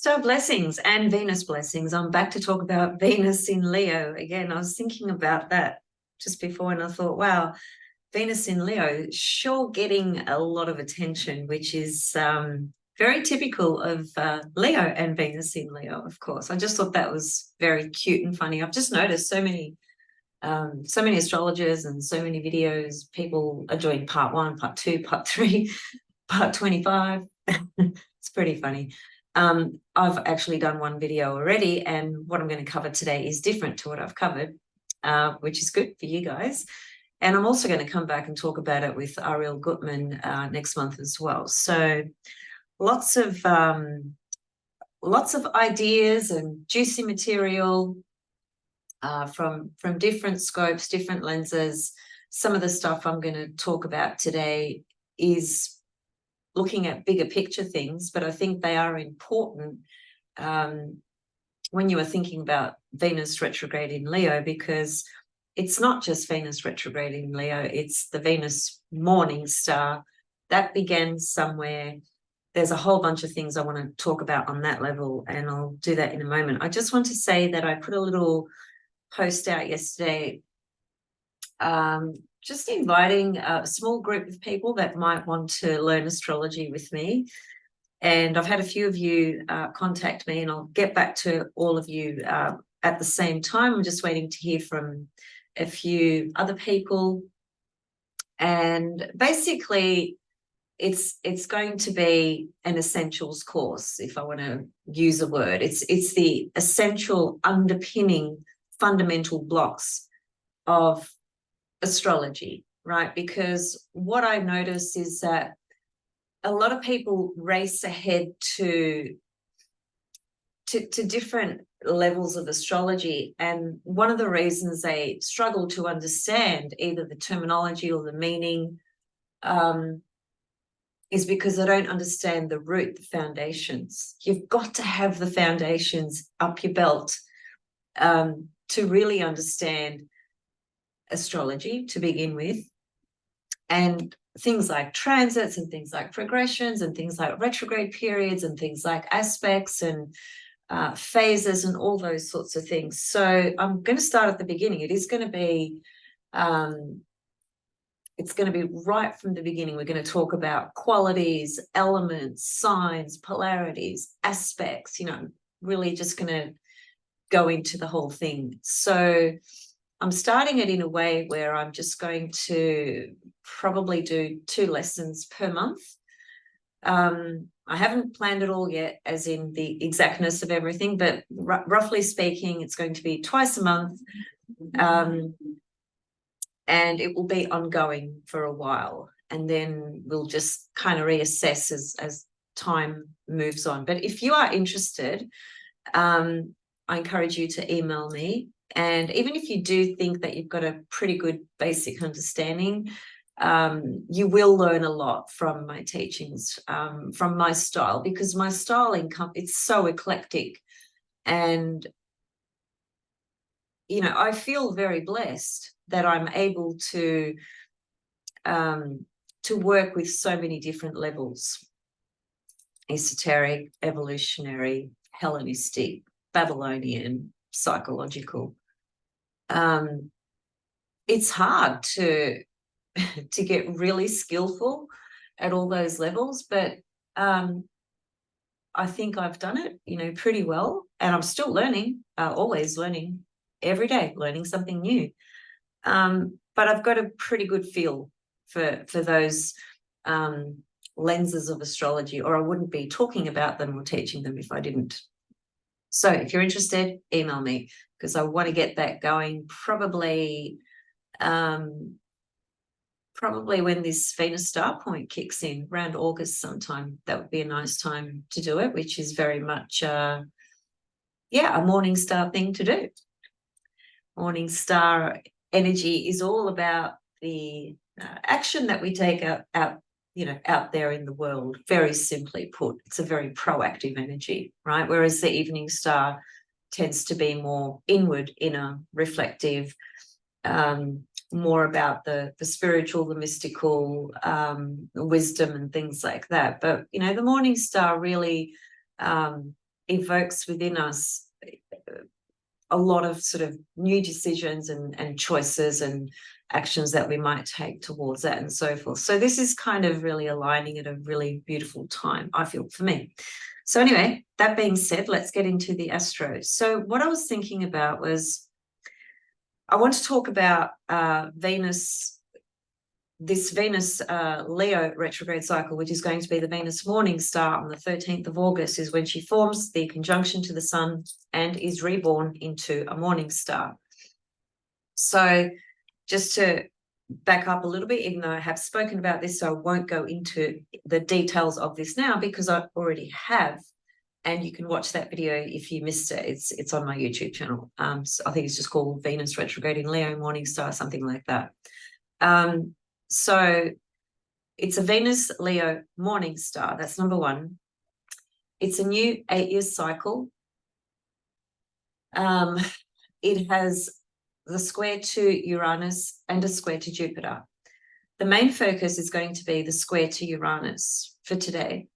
So blessings and Venus blessings. I'm back to talk about Venus in Leo again. I was thinking about that just before and I thought, wow, Venus in Leo sure getting a lot of attention, which is very typical of Leo and Venus in Leo, of course. I just thought that was very cute and funny. I've just noticed so many astrologers and so many videos. People are doing part 1, part 2, part 3, part 25. It's pretty funny. I've actually done one video already, and what I'm going to cover today is different to what I've covered, which is good for you guys. And I'm also going to come back and talk about it with Ariel Gutman next month as well. So lots of ideas and juicy material from different scopes, different lenses. Some of the stuff I'm going to talk about today is looking at bigger picture things, but I think they are important when you are thinking about Venus retrograde in Leo, because it's not just Venus retrograde in Leo, it's the Venus morning star that began somewhere. There's a whole bunch of things I want to talk about on that level, and I'll do that in a moment. I just want to say that I put a little post out yesterday just inviting a small group of people that might want to learn astrology with me. And I've had a few of you contact me, and I'll get back to all of you at the same time. I'm just waiting to hear from a few other people. And basically, it's going to be an essentials course, if I want to use a word. It's the essential underpinning fundamental blocks of astrology, right? Because what I notice is that a lot of people race ahead to different levels of astrology, and one of the reasons they struggle to understand either the terminology or the meaning is because they don't understand the root, the foundations. You've got to have the foundations up your belt to really understand astrology to begin with, and things like transits and things like progressions and things like retrograde periods and things like aspects and phases and all those sorts of things. So I'm going to start at the beginning. It's going to be right from the beginning. We're going to talk about qualities, elements, signs, polarities, aspects, really just going to go into the whole thing. So I'm starting it in a way where I'm just going to probably do 2 lessons per month. I haven't planned it all yet, as in the exactness of everything, but roughly speaking, it's going to be twice a month. And it will be ongoing for a while. And then we'll just kind of reassess as time moves on. But if you are interested, I encourage you to email me. And even if you do think that you've got a pretty good basic understanding, you will learn a lot from my teachings, from my style, because my style it's so eclectic. And, I feel very blessed that I'm able to work with so many different levels: esoteric, evolutionary, Hellenistic, Babylonian, psychological. It's hard to get really skillful at all those levels, but I think I've done it, pretty well, and I'm still learning, always learning, every day, learning something new. But I've got a pretty good feel for those lenses of astrology, or I wouldn't be talking about them or teaching them if I didn't. So if you're interested, email me, because I want to get that going probably when this Venus star point kicks in, around August sometime. That would be a nice time to do it, which is very much, a morning star thing to do. Morning star energy is all about the action that we take out there in the world. Very simply put, it's a very proactive energy, right? Whereas the evening star tends to be more inward, inner, reflective, more about the spiritual, the mystical, wisdom and things like that. But, the morning star really evokes within us a lot of sort of new decisions and choices and actions that we might take towards that and so forth. So this is kind of really aligning at a really beautiful time, I feel, for me. So anyway, that being said, let's get into the astro. So what I was thinking about was, I want to talk about Venus, this Venus Leo retrograde cycle, which is going to be the Venus morning star on the 13th of August, is when she forms the conjunction to the sun and is reborn into a morning star. So just to back up a little bit, even though I have spoken about this, so I won't go into the details of this now because I already have. And you can watch that video if you missed it. It's on my YouTube channel. So I think it's just called Venus retrograde in Leo morning star, something like that. So it's a Venus Leo morning star. That's number one. It's a new 8-year cycle. It has the square to Uranus and a square to Jupiter. The main focus is going to be the square to Uranus for today,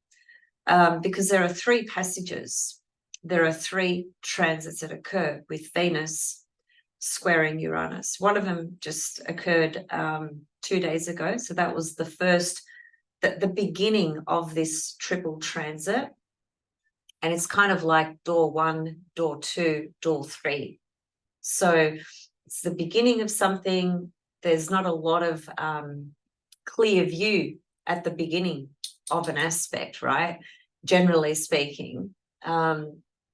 because there are 3 passages. There are 3 transits that occur with Venus squaring Uranus. One of them just occurred 2 days ago. So that was the first, the beginning of this triple transit. And it's kind of like door 1, door 2, door 3. So it's the beginning of something. There's not a lot of clear view at the beginning of an aspect, right? Generally speaking.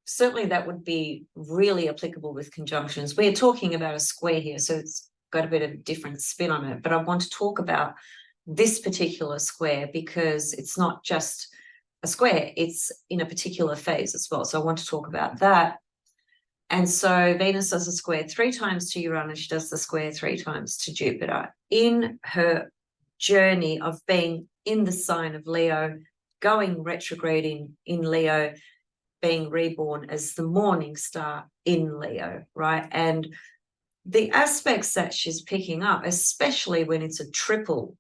Certainly that would be really applicable with conjunctions. We're talking about a square here, so it's got a bit of a different spin on it. But I want to talk about this particular square because it's not just a square, it's in a particular phase as well. So I want to talk about that. And so Venus does a square 3 times to Uranus. She does the square 3 times to Jupiter in her journey of being in the sign of Leo, going retrograde in Leo, being reborn as the morning star in Leo, right? And the aspects that she's picking up, especially when it's a triple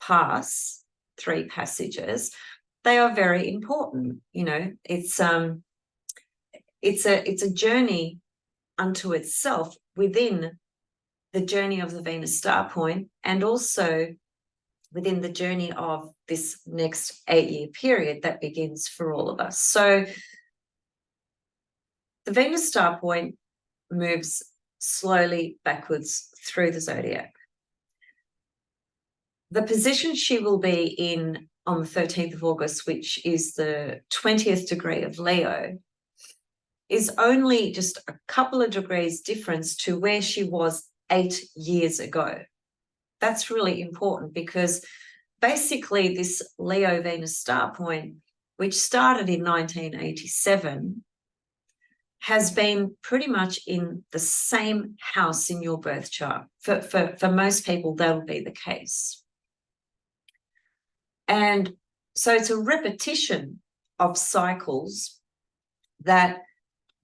pass, 3 passages, they are very important. You know, it's a journey unto itself within the journey of the Venus star point, and also within the journey of this next 8-year period that begins for all of us. So the Venus star point moves slowly backwards through the zodiac. The position she will be in on the 13th of August, which is the 20th degree of Leo, is only just a couple of degrees difference to where she was 8 years ago. That's really important because basically this Leo Venus star point, which started in 1987, has been pretty much in the same house in your birth chart. For most people, that'll be the case. And so it's a repetition of cycles that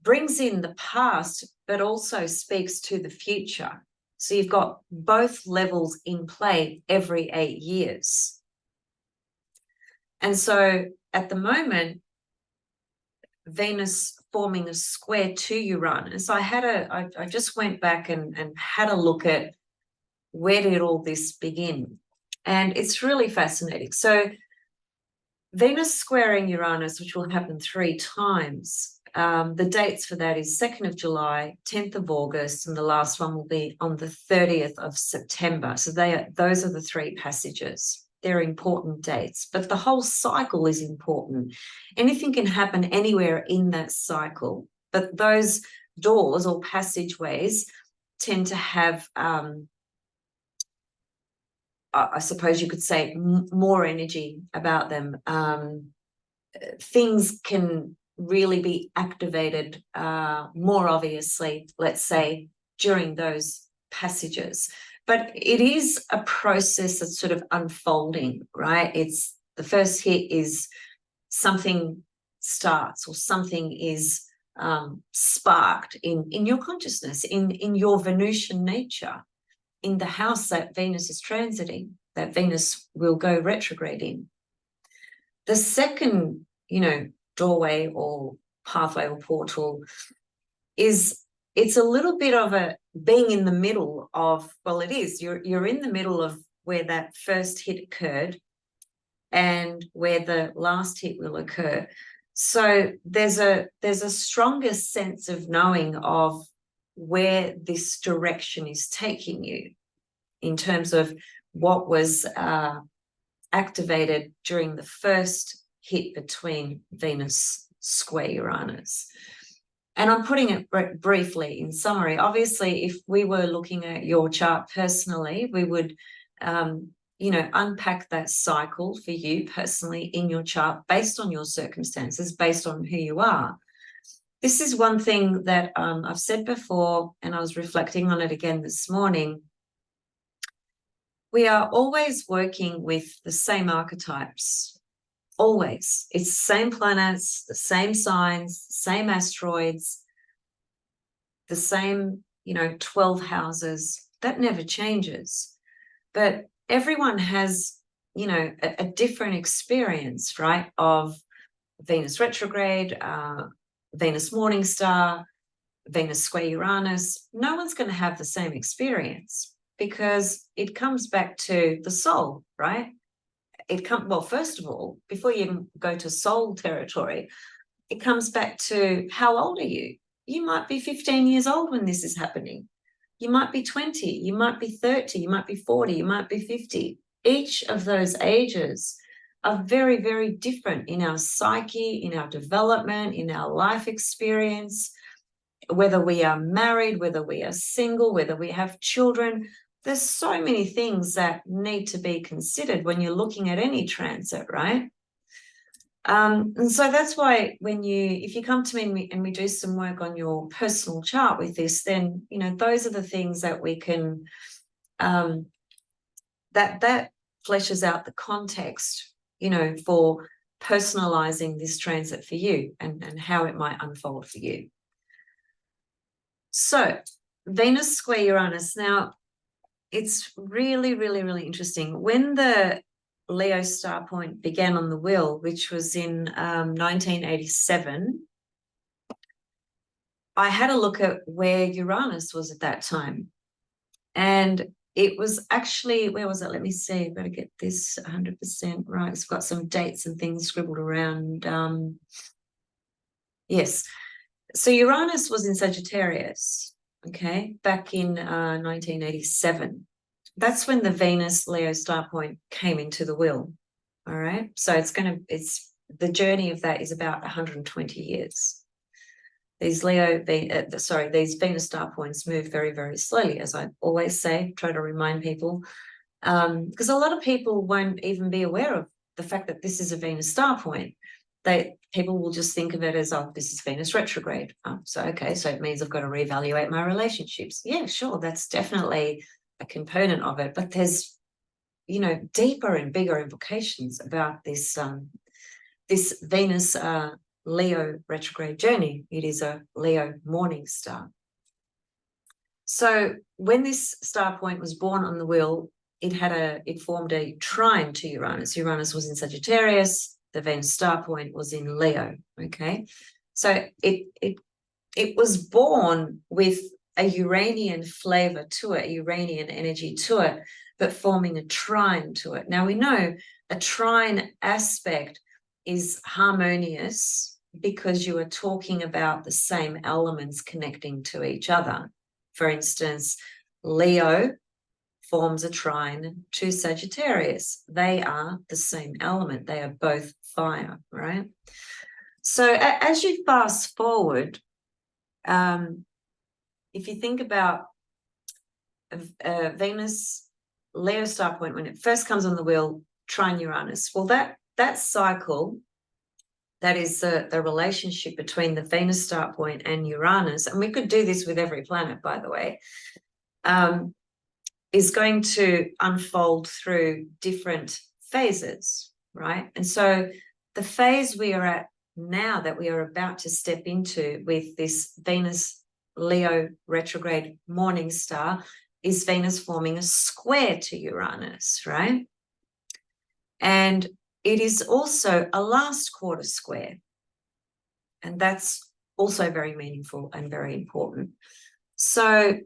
brings in the past, but also speaks to the future. So you've got both levels in play every 8 years. And so at the moment, Venus forming a square to Uranus, I just went back and had a look at where did all this begin. And it's really fascinating. So Venus squaring Uranus, which will happen 3 times. The dates for that is 2nd of July, 10th of August, and the last one will be on the 30th of September. So those are the 3 passages. They're important dates, but the whole cycle is important. Anything can happen anywhere in that cycle, but those doors or passageways tend to have, I suppose you could say, more energy about them. Things can really be activated more obviously, let's say, during those passages. But it is a process that's sort of unfolding, right? It's the first hit is something starts or something is sparked in your consciousness, in your Venusian nature, in the house that Venus is transiting, that Venus will go retrograde in. The second, doorway or pathway or portal is, it's a little bit of a being in the middle of, well, it is, you're in the middle of where that first hit occurred and where the last hit will occur. So there's a stronger sense of knowing of where this direction is taking you in terms of what was activated during the first hit between Venus square Uranus. And I'm putting it briefly in summary. Obviously, if we were looking at your chart personally, we would unpack that cycle for you personally in your chart based on your circumstances, based on who you are. This is one thing that I've said before, and I was reflecting on it again this morning. We are always working with the same archetypes, always. It's the same planets, the same signs, the same asteroids, the same, 12 houses. That never changes. But everyone has, a different experience, right, of Venus retrograde, Venus morning star, Venus square Uranus. No one's going to have the same experience because it comes back to the soul, right? Well, first of all, before you even go to soul territory, it comes back to how old are you? You might be 15 years old when this is happening. You might be 20, you might be 30, you might be 40, you might be 50. Each of those ages are very, very different in our psyche, in our development, in our life experience, whether we are married, whether we are single, whether we have children. There's so many things that need to be considered when you're looking at any transit, right? And so that's why if you come to me and we do some work on your personal chart with this, then, those are the things that we can, that fleshes out the context, for personalizing this transit for you and how it might unfold for you. So Venus square Uranus. Now, it's really, really, really interesting. When the Leo star point began on the wheel, which was in 1987, I had a look at where Uranus was at that time. And it was actually, where was it? Let me see. I've got to get this 100% right. It's got some dates and things scribbled around. Yes. So Uranus was in Sagittarius, okay, back in 1987. That's when the Venus Leo star point came into the wheel. All right. So the journey of that is about 120 years. These Venus star points move very, very slowly, as I always say, try to remind people, because a lot of people won't even be aware of the fact that this is a Venus star point. People will just think of it as, oh, this is Venus retrograde. So it means I've got to reevaluate my relationships. Yeah, sure, that's definitely a component of it, but there's, deeper and bigger implications about this Venus Leo retrograde journey. It is a Leo morning star. So when this star point was born on the wheel, it formed a trine to Uranus. Uranus was in Sagittarius. The Venus star point was in Leo. Okay, so it was born with a Uranian flavor to it, a Uranian energy to it, but forming a trine to it. Now we know a trine aspect is harmonious because you are talking about the same elements connecting to each other. For instance, Leo forms a trine to Sagittarius. They are the same element. They are both fire, right? So as you fast forward, if you think about Venus Leo star point, when it first comes on the wheel, trine Uranus, well, that cycle, that is the relationship between the Venus star point and Uranus, and we could do this with every planet, by the way, is going to unfold through different phases, right? And so the phase we are at now, that we are about to step into with this Venus Leo retrograde morning star, is Venus forming a square to Uranus, right? And it is also a last quarter square. And that's also very meaningful and very important. So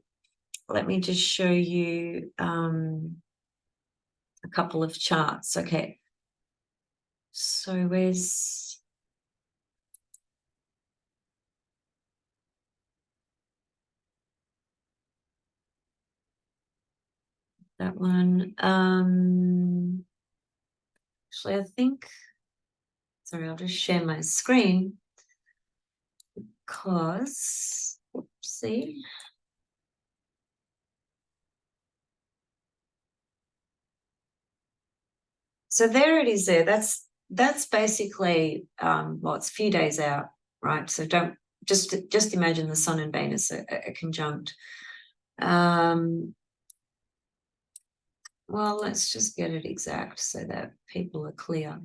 let me just show you a couple of charts. Okay. So where's that one? Actually, I think, sorry, I'll just share my screen because, oopsie. So there it is there. That's basically, well, it's a few days out, right? So don't, just imagine the Sun and Venus are conjunct. Well, let's just get it exact so that people are clear.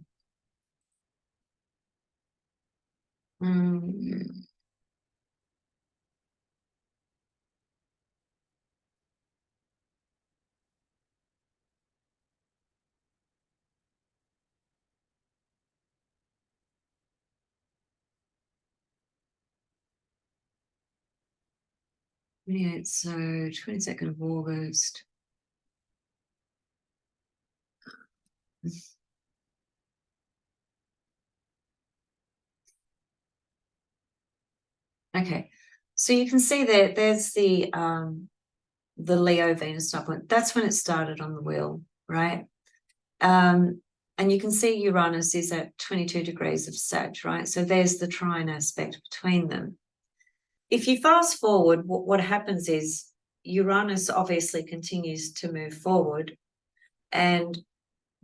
So 22nd of August. Okay, so you can see there's the Leo Venus star point. That's when it started on the wheel, right? And you can see Uranus is at 22 degrees of Sag, right? So there's the trine aspect between them. If you fast forward, what happens is Uranus obviously continues to move forward and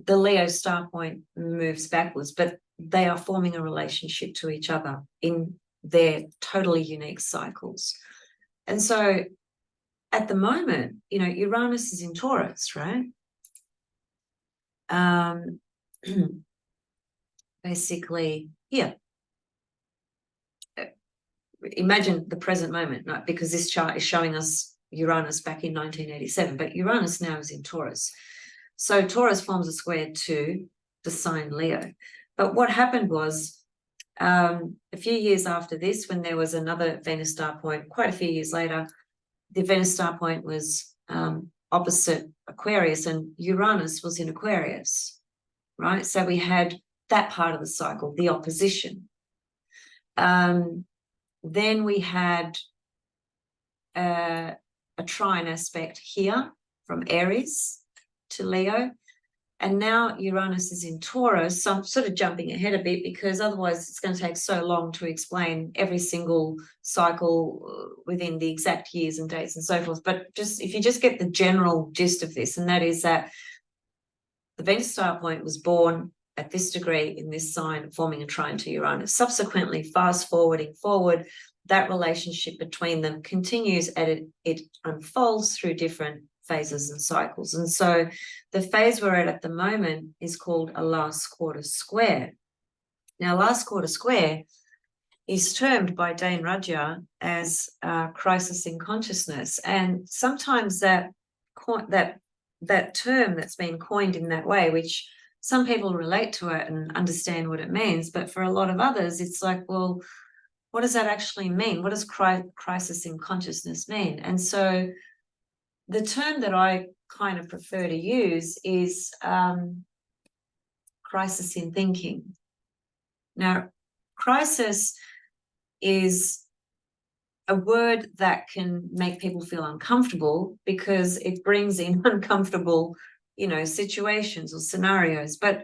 the Leo star point moves backwards, but they are forming a relationship to each other in their totally unique cycles. And so at the moment, Uranus is in Taurus, right? Basically, here. Imagine the present moment, right? Because this chart is showing us Uranus back in 1987, but Uranus now is in Taurus. So Taurus forms a square to the sign Leo. But what happened was a few years after this, when there was another Venus star point, quite a few years later, the Venus star point was opposite Aquarius and Uranus was in Aquarius, right? So we had that part of the cycle, the opposition. Then we had a trine aspect here from Aries to Leo. And now Uranus is in Taurus. So I'm sort of jumping ahead a bit because otherwise it's going to take so long to explain every single cycle within the exact years and dates and so forth. But just if you just get the general gist of this, and that is that the Venus star point was born at this degree in this sign, forming a trine to Uranus. Subsequently, fast forwarding forward, that relationship between them continues and it unfolds through different phases and cycles. And so the phase we're at the moment is called a last quarter square. Now, last quarter square is termed by Dane Rudhyar as crisis in consciousness. And sometimes that term that's been coined in that way, which some people relate to it and understand what it means, but for a lot of others, it's like, well, what does that actually mean? What does crisis in consciousness mean? And so the term that I kind of prefer to use is crisis in thinking. Now, crisis is a word that can make people feel uncomfortable because it brings in uncomfortable, situations or scenarios. But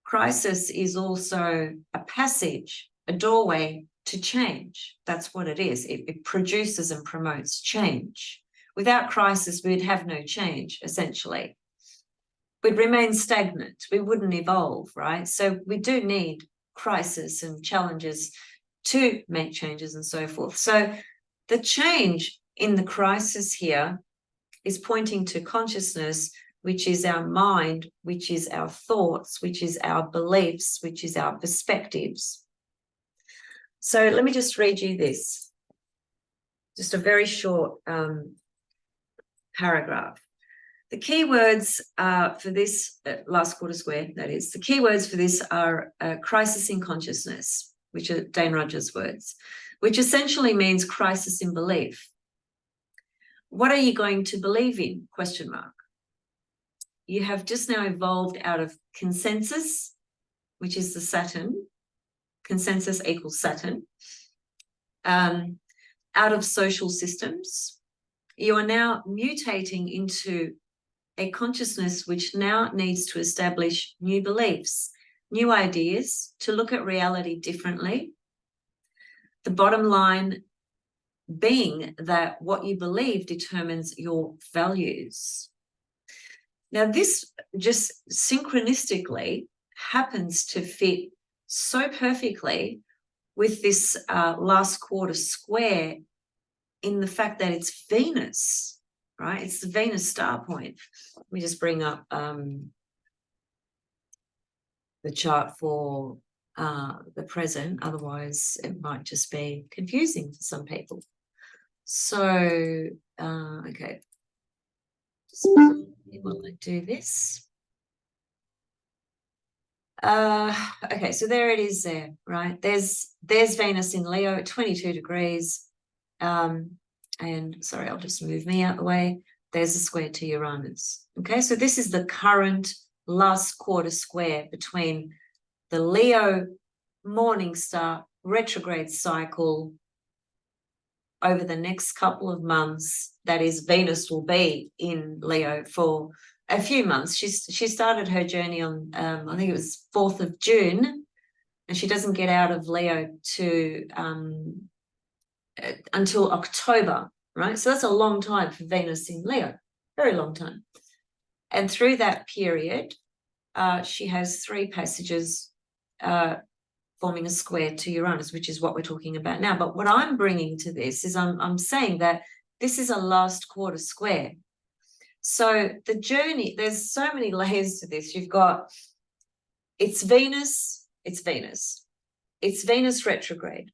crisis is also a passage, a doorway to change. That's what it is. It produces and promotes change. Without crisis, we'd have no change, essentially. We'd remain stagnant. We wouldn't evolve, right? So we do need crisis and challenges to make changes and so forth. So the change in the crisis here is pointing to consciousness, which is our mind, which is our thoughts, which is our beliefs, which is our perspectives. So let me just read you this, just a very short paragraph. The key words for this last quarter square, that is, the key words for this are crisis in consciousness, which are Dane Rogers' words, which essentially means crisis in belief. What are you going to believe in? Question mark. You have just now evolved out of consensus, which is the Saturn. Consensus equals Saturn. Out of social systems. You are now mutating into a consciousness which now needs to establish new beliefs, new ideas, to look at reality differently. The bottom line being that what you believe determines your values. Now, this just synchronistically happens to fit so perfectly with this last quarter square in the fact that it's Venus, right? It's the Venus star point. Let me just bring up the chart for the present. Otherwise, it might just be confusing for some people. So, okay. Just while I do this. Okay, so there it is there, right? There's Venus in Leo at 22 degrees. And sorry, I'll just move me out the way. There's a square to Uranus. Okay, so this is the current last quarter square between the Leo morning star retrograde cycle over the next couple of months. That is, Venus will be in Leo for a few months. She started her journey on, I think it was 4th of June, and she doesn't get out of Leo to until October, right? So that's a long time for Venus in Leo, very long time. And through that period, she has 3 passages forming a square to Uranus, which is what we're talking about now. But what I'm bringing to this is I'm saying that this is a last quarter square. So the journey, there's so many layers to this. You've got, it's Venus retrograde.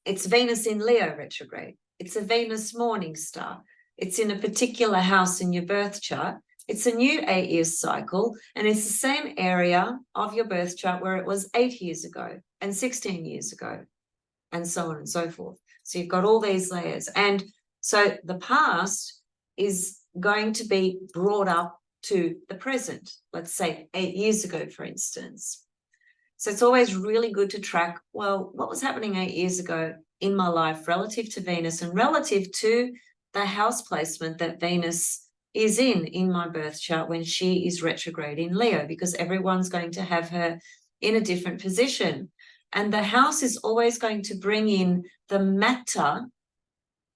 It's Venus in Leo retrograde. It's a Venus morning star. It's in a particular house in your birth chart. It's a new 8-year cycle, and it's the same area of your birth chart where it was 8 years ago and 16 years ago, and so on and so forth. So you've got all these layers. And so the past is going to be brought up to the present, let's say 8 years ago, for instance. So it's always really good to track, well, what was happening 8 years ago in my life relative to Venus and relative to the house placement that Venus is in my birth chart when she is retrograde in Leo, because everyone's going to have her in a different position. And the house is always going to bring in the matter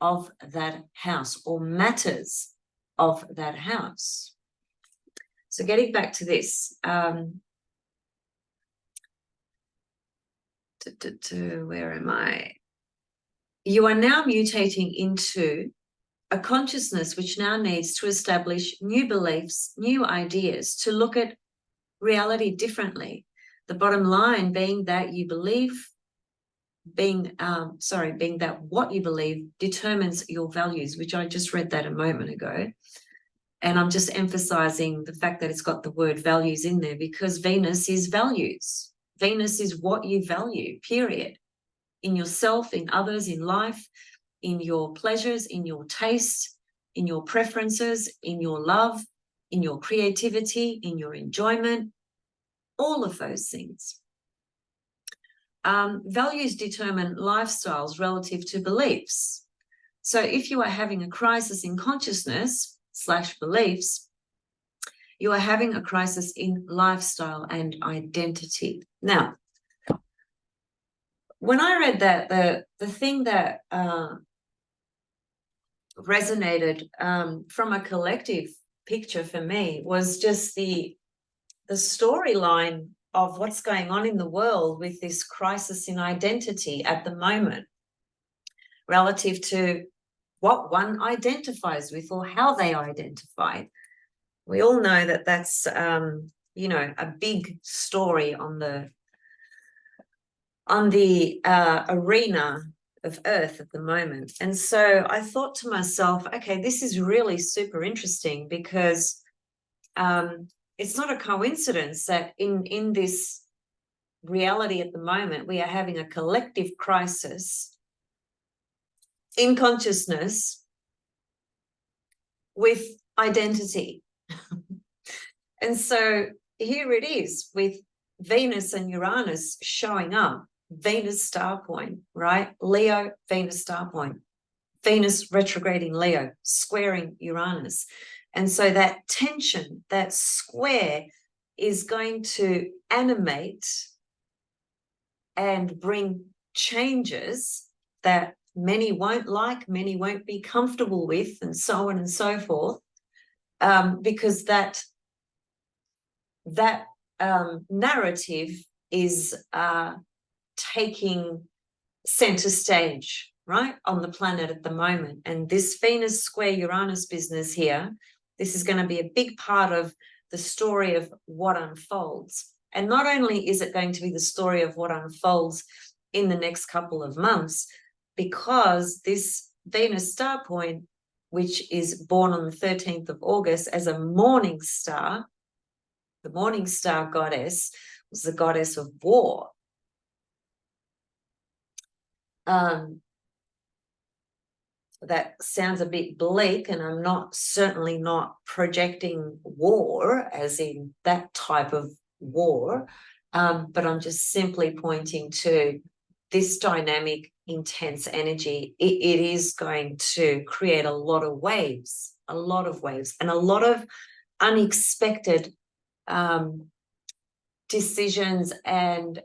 of that house or matters of that house. So getting back to this, where am I? You are now mutating into a consciousness which now needs to establish new beliefs, new ideas, to look at reality differently. The bottom line being that you believe, being that what you believe determines your values, which I just read that a moment ago. And I'm just emphasizing the fact that it's got the word values in there, because Venus is values. Venus is what you value, period. In yourself, in others, in life, in your pleasures, in your taste, in your preferences, in your love, in your creativity, in your enjoyment, all of those things. Values determine lifestyles relative to beliefs. So if you are having a crisis in consciousness / beliefs, you are having a crisis in lifestyle and identity. Now, when I read that, the thing that resonated from a collective picture for me was just the storyline of what's going on in the world with this crisis in identity at the moment, relative to what one identifies with or how they identify. We all know that that's, a big story on the arena of Earth at the moment. And so I thought to myself, okay, this is really super interesting, because it's not a coincidence that in this reality at the moment, we are having a collective crisis in consciousness with identity. And so here it is with Venus and Uranus showing up, Venus star point, right? Leo, Venus star point, Venus retrograding Leo, squaring Uranus. And so that tension, that square is going to animate and bring changes that many won't like, many won't be comfortable with, and so on and so forth, because that narrative is taking center stage, right, on the planet at the moment. And this Venus square Uranus business here, this is going to be a big part of the story of what unfolds. And not only is it going to be the story of what unfolds in the next couple of months, because this Venus star point, which is born on the 13th of August as a morning star, the morning star goddess was the goddess of war. That sounds a bit bleak, and I'm certainly not projecting war as in that type of war, but I'm just simply pointing to this dynamic, intense energy. It is going to create a lot of waves, and a lot of unexpected decisions and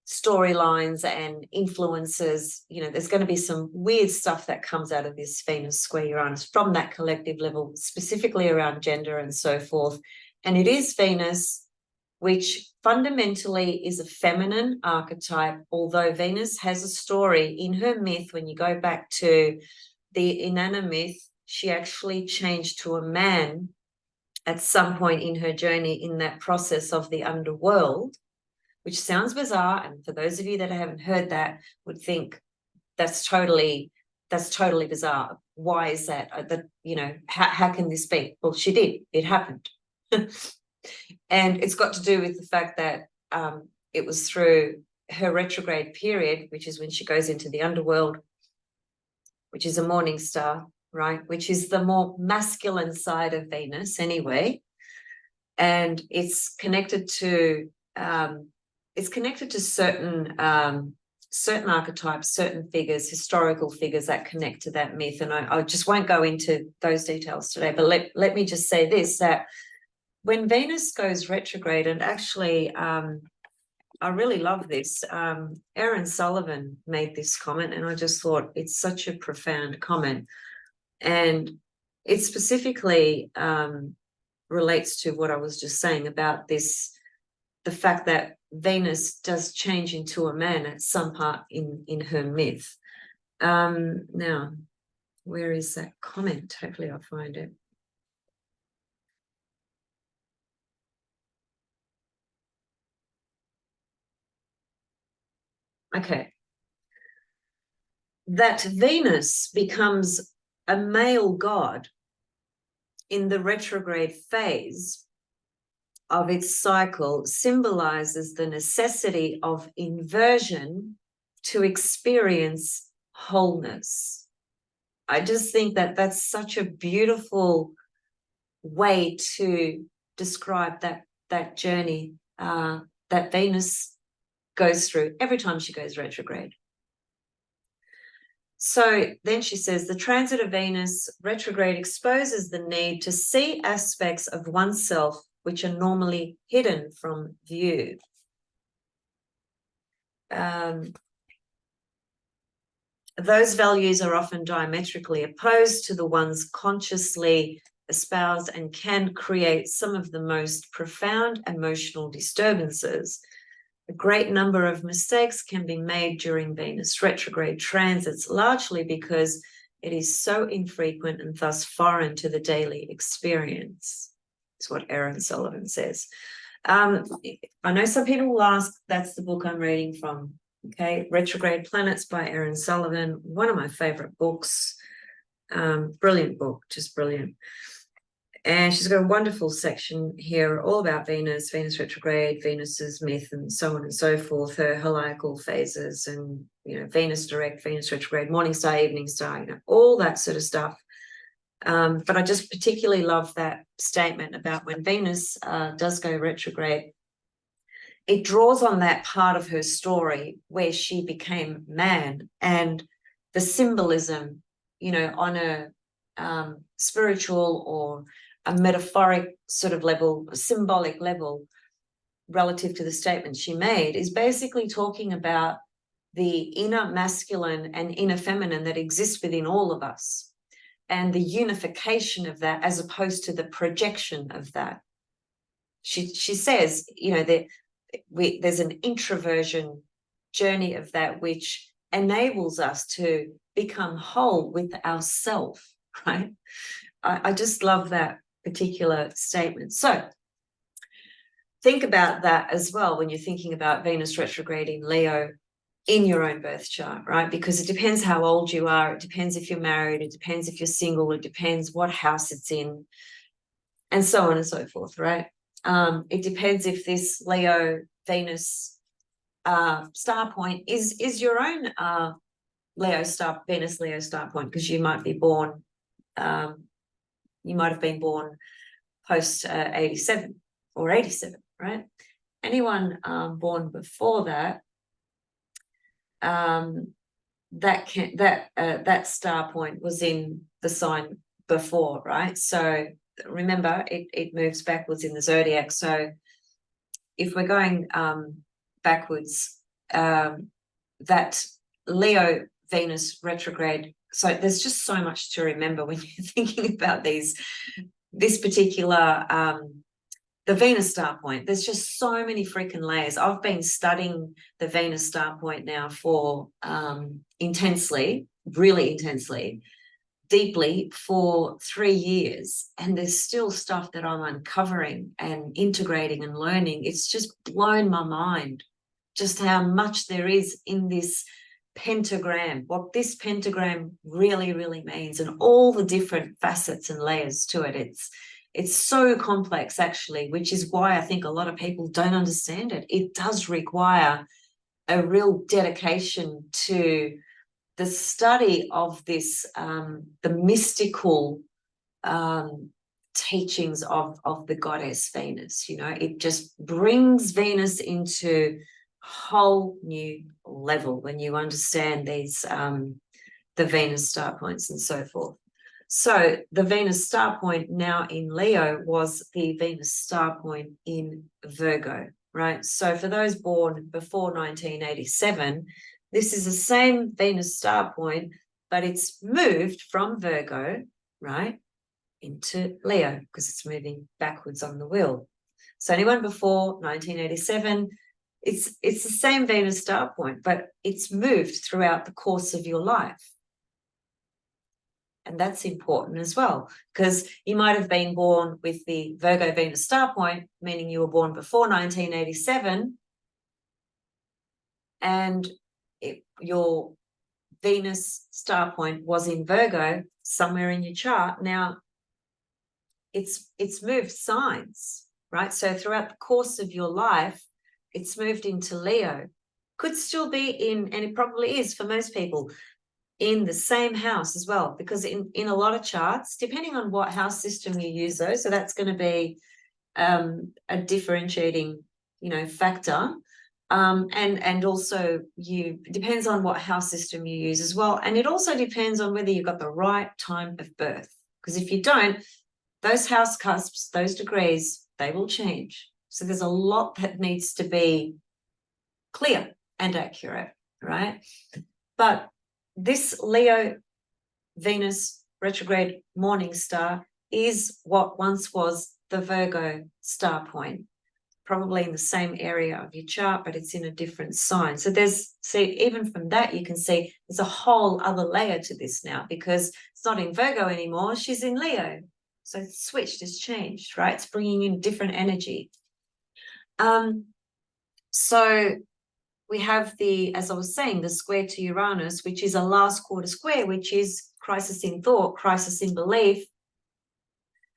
storylines and influences. You know, there's going to be some weird stuff that comes out of this Venus square Uranus from that collective level, specifically around gender and so forth. And it is Venus, which fundamentally is a feminine archetype, although Venus has a story in her myth. When you go back to the Inanna myth, she actually changed to a man at some point in her journey in that process of the underworld, which sounds bizarre. And for those of you that haven't heard that would think that's totally bizarre. Why is that? You know, how can this be? Well, she did. It happened. And it's got to do with the fact that it was through her retrograde period, which is when she goes into the underworld, which is a morning star, right? Which is the more masculine side of Venus anyway. And it's connected to certain archetypes, certain figures, historical figures that connect to that myth. And I just won't go into those details today, but let me just say this, that when Venus goes retrograde, and actually I really love this, Erin Sullivan made this comment, and I just thought it's such a profound comment. And it specifically relates to what I was just saying about this, the fact that Venus does change into a man at some part in her myth. Now, where is that comment? Hopefully I'll find it. Okay. That Venus becomes a male god in the retrograde phase of its cycle symbolizes the necessity of inversion to experience wholeness. I just think that that's such a beautiful way to describe that journey that Venus goes through every time she goes retrograde. So then she says, the transit of Venus retrograde exposes the need to see aspects of oneself which are normally hidden from view. Those values are often diametrically opposed to the ones consciously espoused and can create some of the most profound emotional disturbances. A great number of mistakes can be made during Venus retrograde transits, largely because it is so infrequent and thus foreign to the daily experience. Is what Erin Sullivan says. I know some people will ask, that's the book I'm reading from. Okay, Retrograde Planets by Erin Sullivan, one of my favorite books. Brilliant book, just brilliant. And she's got a wonderful section here all about Venus, Venus retrograde, Venus's myth, and so on and so forth, her heliacal phases, and, you know, Venus direct, Venus retrograde, morning star, evening star, you know, all that sort of stuff. But I just particularly love that statement about when Venus does go retrograde. It draws on that part of her story where she became man, and the symbolism, you know, on a spiritual or a metaphoric sort of level, a symbolic level, relative to the statement she made, is basically talking about the inner masculine and inner feminine that exists within all of us, and the unification of that as opposed to the projection of that. She says, you know, that there's an introversion journey of that which enables us to become whole with ourself, right? I just love that particular statement. So think about that as well when you're thinking about Venus retrograde in Leo in your own birth chart, right? Because it depends how old you are, it depends if you're married, it depends if you're single, it depends what house it's in, and so on and so forth, right? It depends if this Leo Venus star point is your own Venus Leo star point, because you might be born, you might have been born post 87 or 87, right? Anyone born before that, that star point was in the sign before, right? So remember, it moves backwards in the zodiac. So if we're going backwards, that Leo Venus retrograde. So there's just so much to remember when you're thinking about this particular the Venus star point. There's just so many freaking layers. I've been studying the Venus star point now for intensely, really intensely, deeply for 3 years, and there's still stuff that I'm uncovering and integrating and learning. It's just blown my mind just how much there is in this pentagram, what this pentagram really, really means, and all the different facets and layers to it. It's so complex, actually, which is why I think a lot of people don't understand it. It does require a real dedication to the study of this, the mystical teachings of the goddess Venus. You know, it just brings Venus into a whole new level when you understand these, the Venus star points and so forth. So the Venus star point now in Leo was the Venus star point in Virgo, right? So for those born before 1987, this is the same Venus star point, but it's moved from Virgo, right, into Leo, because it's moving backwards on the wheel. So anyone before 1987, it's the same Venus star point, but it's moved throughout the course of your life. And that's important as well, because you might have been born with the Virgo Venus star point, meaning you were born before 1987, and your Venus star point was in Virgo somewhere in your chart. Now, it's moved signs, right? So throughout the course of your life, it's moved into Leo. Could still be in, and it probably is for most people, in the same house as well, because in a lot of charts, depending on what house system you use though, so that's going to be a differentiating, you know, factor, and also depends on what house system you use as well, and it also depends on whether you've got the right time of birth, because if you don't, those house cusps, those degrees, they will change. So there's a lot that needs to be clear and accurate, right? But this Leo Venus retrograde morning star is what once was the Virgo star point, probably in the same area of your chart, but it's in a different sign. So even from that, you can see there's a whole other layer to this now, because it's not in Virgo anymore, she's in Leo. So it's switched, it's changed, right? It's bringing in different energy. So we have as I was saying, the square to Uranus, which is a last quarter square, which is crisis in thought, crisis in belief.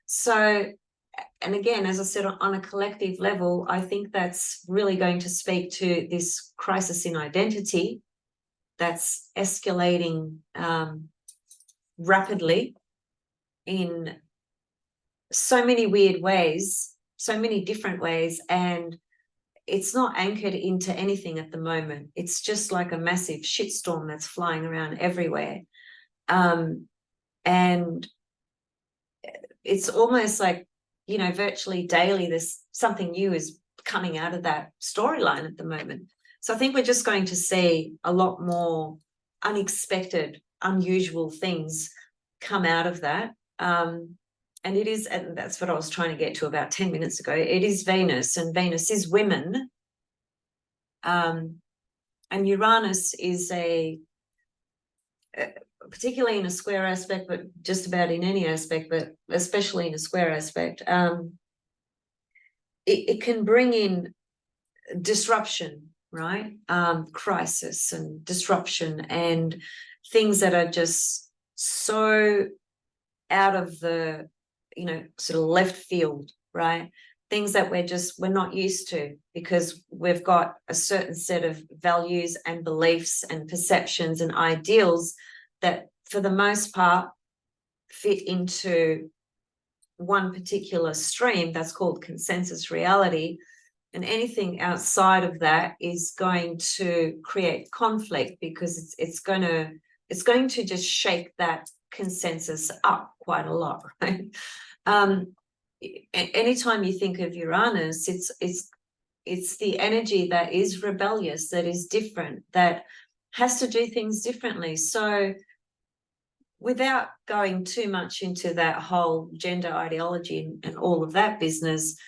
So, and again, as I said, on a collective level, I think that's really going to speak to this crisis in identity that's escalating rapidly in so many weird ways, so many different ways, and it's not anchored into anything at the moment. It's just like a massive shitstorm that's flying around everywhere. And it's almost like, you know, virtually daily there's something new is coming out of that storyline at the moment. So I think we're just going to see a lot more unexpected, unusual things come out of that. And it is, and that's what I was trying to get to about 10 minutes ago, it is Venus, and Venus is women. And Uranus is particularly in a square aspect, but just about in any aspect, but especially in a square aspect, it can bring in disruption, right? Crisis and disruption and things that are just so out of the, you know, sort of left field, right? Things that we're not used to, because we've got a certain set of values and beliefs and perceptions and ideals that for the most part fit into one particular stream that's called consensus reality. And anything outside of that is going to create conflict, because it's going to just shake that consensus up quite a lot, right? Anytime you think of Uranus, it's the energy that is rebellious, that is different, that has to do things differently. So without going too much into that whole gender ideology and all of that business,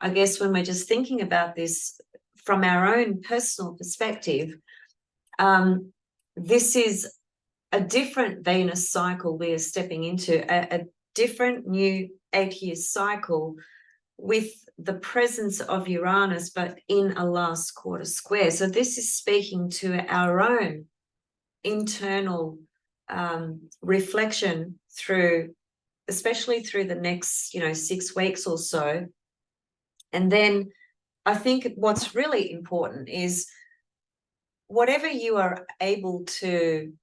I guess when we're just thinking about this from our own personal perspective, this is a different Venus cycle we are stepping into, a different new 8-year cycle with the presence of Uranus, but in a last quarter square. So this is speaking to our own internal reflection through, especially through the next, 6 weeks or so. And then I think what's really important is whatever you are able to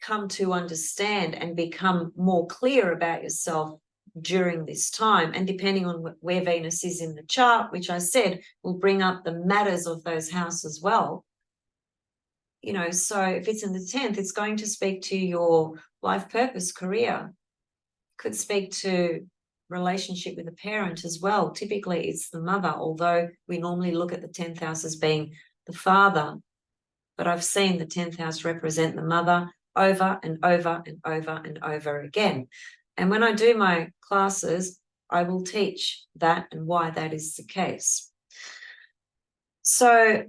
come to understand and become more clear about yourself during this time, and depending on where Venus is in the chart, which I said will bring up the matters of those houses as well. So if it's in the 10th, it's going to speak to your life purpose, career. Could speak to relationship with a parent as well. Typically it's the mother, although we normally look at the 10th house as being the father. But I've seen the 10th house represent the mother over and over and over and over again. And when I do my classes, I will teach that and why that is the case. So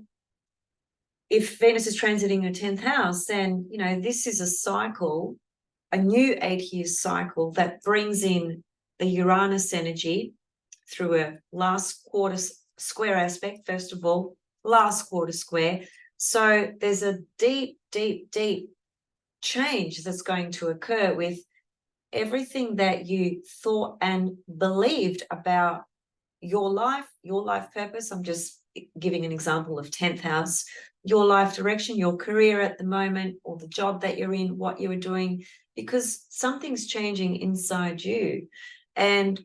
if Venus is transiting your 10th house, then, this is a cycle, a new 8-year cycle that brings in the Uranus energy through a last quarter square aspect, first of all, last quarter square. So there's a deep, deep, deep change that's going to occur with everything that you thought and believed about your life purpose. I'm just giving an example of 10th house, your life direction, your career at the moment, or the job that you're in, what you are doing, because something's changing inside you. And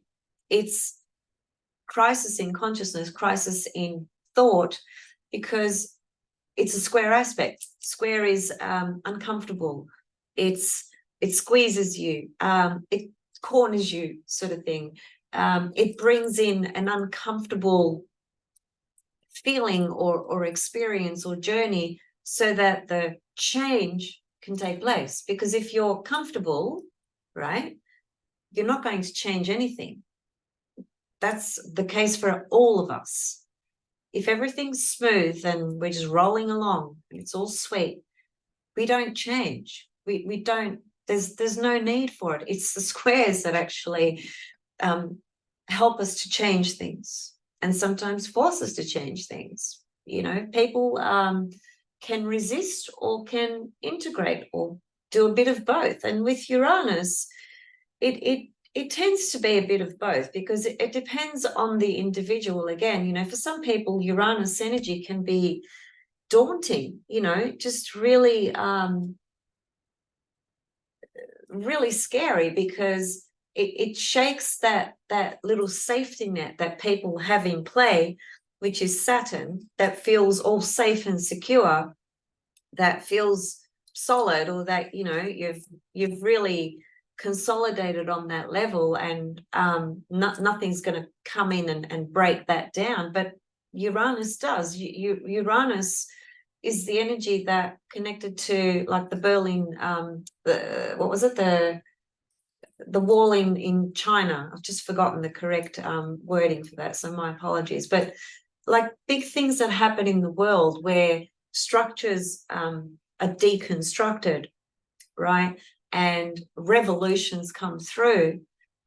it's crisis in consciousness, crisis in thought, because it's a square aspect. Square is uncomfortable. It squeezes you. It corners you, sort of thing. It brings in an uncomfortable feeling or experience or journey, so that the change can take place. Because if you're comfortable, right, you're not going to change anything. That's the case for all of us. If everything's smooth and we're just rolling along and it's all sweet, we don't change. We don't, there's no need for it. It's the squares that actually help us to change things, and sometimes force us to change things. People can resist or can integrate or do a bit of both. And with Uranus, it It tends to be a bit of both, because it depends on the individual. Again, you know, for some people, Uranus energy can be daunting, you know, just really, really scary, because it shakes that little safety net that people have in play, which is Saturn, that feels all safe and secure, that feels solid, or that, you know, you've really consolidated on that level, and nothing's going to come in and break that down. But Uranus does. Uranus is the energy that connected to, like, the Berlin, what was it, the wall in China. I've just forgotten the correct wording for that, so my apologies. But like big things that happen in the world where structures are deconstructed, right? And revolutions come through.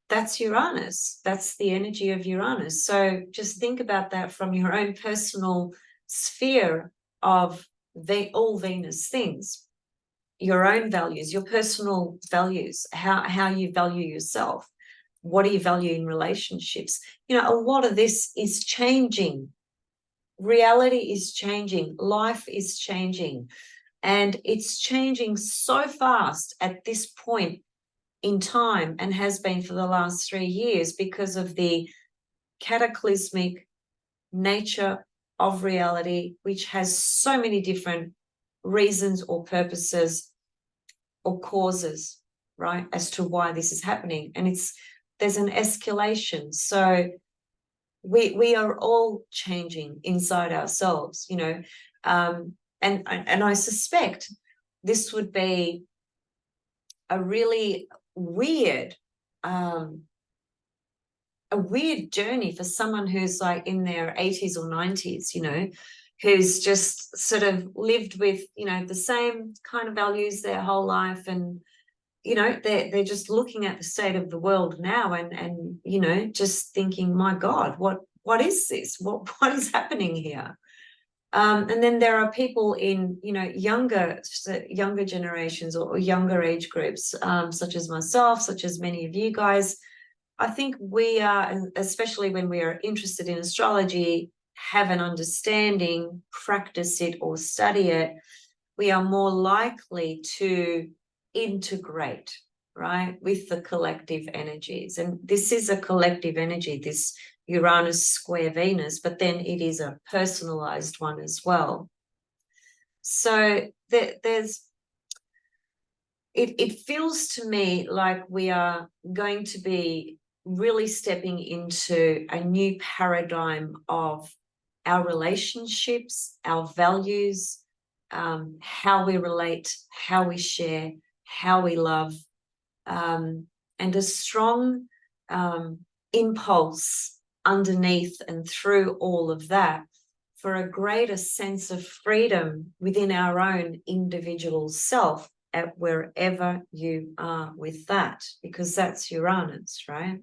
That's Uranus. That's the energy of Uranus. So just think about that from your own personal sphere of all Venus things, your own values, your personal values, how you value yourself. What do you value in relationships? You know, a lot of this is changing. Reality is changing. Life is changing. And it's changing so fast at this point in time, and has been for the last 3 years, because of the cataclysmic nature of reality, which has so many different reasons or purposes or causes, right, as to why this is happening. And there's an escalation. So we are all changing inside ourselves, you know, and I suspect this would be a really weird journey for someone who's like in their 80s or 90s, you know, who's just sort of lived with, you know, the same kind of values their whole life. And, you know, they're just looking at the state of the world now, and you know, just thinking, my God, what is this? What is happening here? And then there are people in, you know, younger generations, or younger age groups, such as myself, such as many of you guys. I think we are, especially when we are interested in astrology, have an understanding, practice it or study it, we are more likely to integrate, right, with the collective energies. And this is a collective energy, this Uranus square Venus, but then it is a personalized one as well. So it feels to me like we are going to be really stepping into a new paradigm of our relationships, our values, how we relate, how we share, how we love, and a strong impulse underneath and through all of that for a greater sense of freedom within our own individual self, at wherever you are with that, because that's Uranus, right?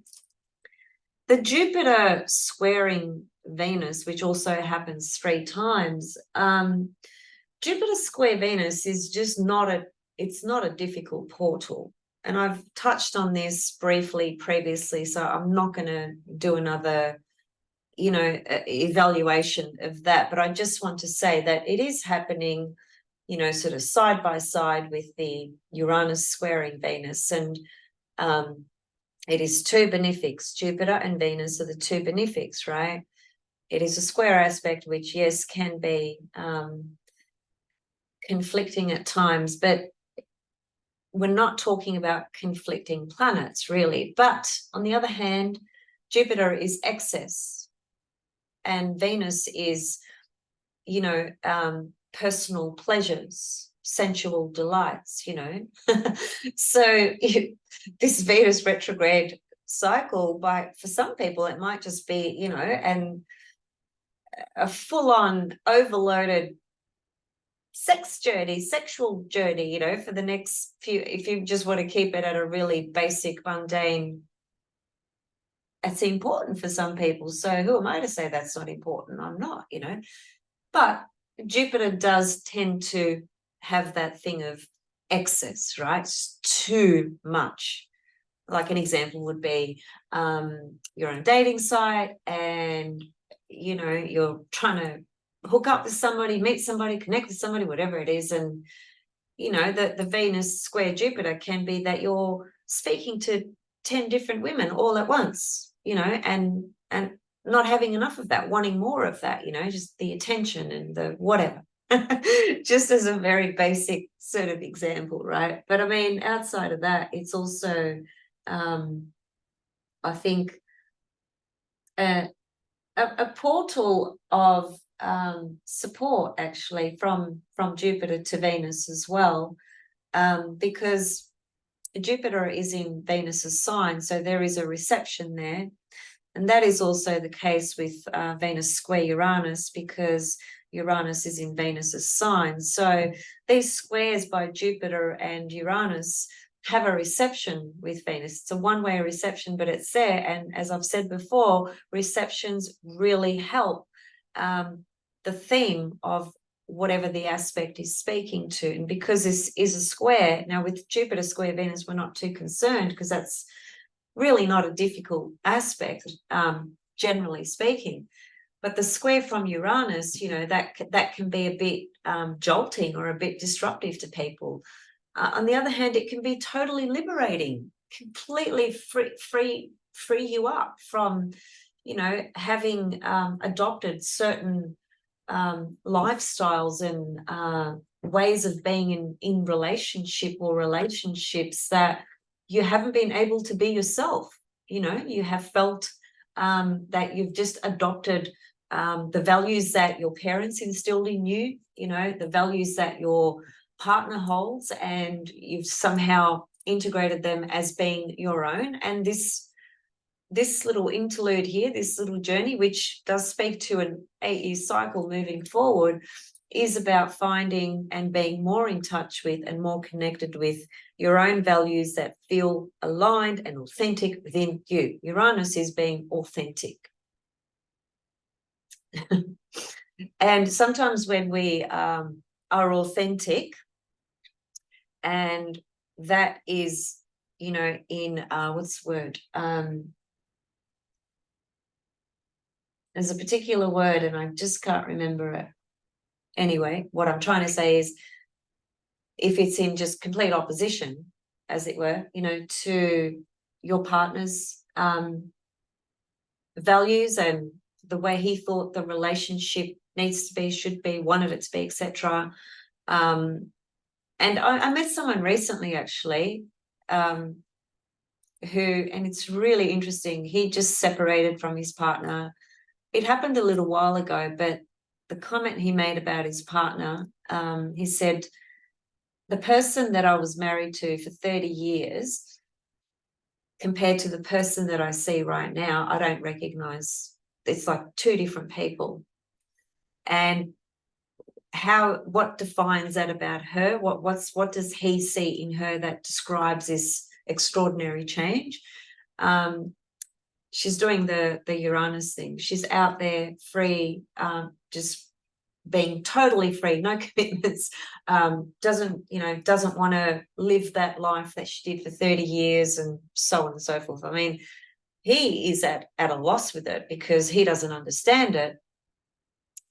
The Jupiter squaring Venus, which also happens 3 times, Jupiter square Venus is just it's not a difficult portal. And I've touched on this briefly previously, so I'm not going to do another, you know, evaluation of that. But I just want to say that it is happening, you know, sort of side by side with the Uranus squaring Venus. And it is 2 benefics. Jupiter and Venus are the 2 benefics, right? It is a square aspect, which, yes, can be conflicting at times, but we're not talking about conflicting planets, really. But on the other hand, Jupiter is excess, and Venus is, you know, personal pleasures, sensual delights, you know. So this Venus retrograde cycle, for some people, it might just be, you know, and a full-on overloaded sexual journey, you know, for the next few, if you just want to keep it at a really basic, mundane. It's important for some people. So who am I to say that's not important? I'm not, you know. But Jupiter does tend to have that thing of excess, right? It's too much. like an example would be you're on a dating site and, you know, you're trying to hook up with somebody, meet somebody, connect with somebody, whatever it is. And, you know, the Venus square Jupiter can be that you're speaking to 10 different women all at once, you know, and not having enough of that, wanting more of that, you know, just the attention and the whatever. Just as a very basic sort of example, right? But I mean, outside of that, it's also, I think, a portal of support actually from Jupiter to Venus as well, because Jupiter is in Venus's sign, so there is a reception there. And that is also the case with Venus square Uranus, because Uranus is in Venus's sign. So these squares by Jupiter and Uranus have a reception with Venus. It's a one-way reception, but it's there. And as I've said before, receptions really help the theme of whatever the aspect is speaking to. And because this is a square, now with Jupiter square Venus, we're not too concerned because that's really not a difficult aspect, generally speaking. But the square from Uranus, you know, that can be a bit jolting or a bit disruptive to people. On the other hand, it can be totally liberating, completely free you up from, you know, having adopted certain lifestyles and ways of being in relationship or relationships that you haven't been able to be yourself. You know, you have felt that you've just adopted the values that your parents instilled in you, you know, the values that your partner holds, and you've somehow integrated them as being your own. And this little interlude here, this little journey, which does speak to an 8-year cycle moving forward, is about finding and being more in touch with and more connected with your own values that feel aligned and authentic within you. Uranus is being authentic. And sometimes when we are authentic, and that is, you know, in what's the word? There's a particular word and I just can't remember it. Anyway, what I'm trying to say is, if it's in just complete opposition, as it were, you know, to your partner's values and the way he thought the relationship needs to be, should be, wanted it to be, etc. And I met someone recently, actually, who, and it's really interesting, he just separated from his partner. It happened a little while ago, but the comment he made about his partner, he said, the person that I was married to for 30 years compared to the person that I see right now, I don't recognize. It's like two different people. And what defines that about her? What does he see in her that describes this extraordinary change? She's doing the Uranus thing. She's out there free, just being totally free, no commitments, doesn't want to live that life that she did for 30 years and so on and so forth. I mean, he is at a loss with it because he doesn't understand it.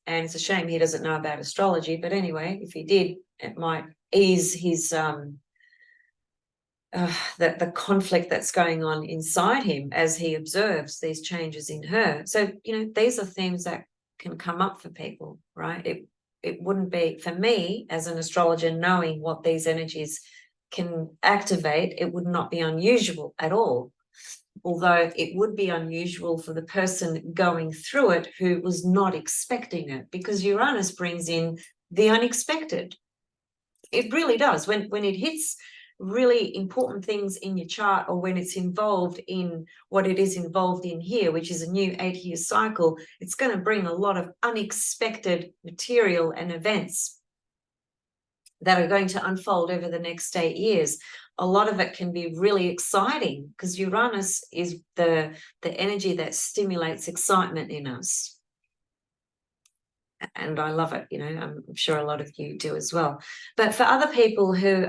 And it's a shame he doesn't know about astrology. But anyway, if he did, it might ease his the conflict that's going on inside him as he observes these changes in her. So, you know, these are themes that can come up for people, right? It wouldn't be, for me as an astrologer, knowing what these energies can activate, it would not be unusual at all. Although it would be unusual for the person going through it who was not expecting it, because Uranus brings in the unexpected. It really does. When it hits really important things in your chart, or when it's involved in what it is involved in here, which is a new 8-year cycle, it's going to bring a lot of unexpected material and events that are going to unfold over the next 8 years. A lot of it can be really exciting because Uranus is the energy that stimulates excitement in us. And I love it, you know, I'm sure a lot of you do as well. But for other people who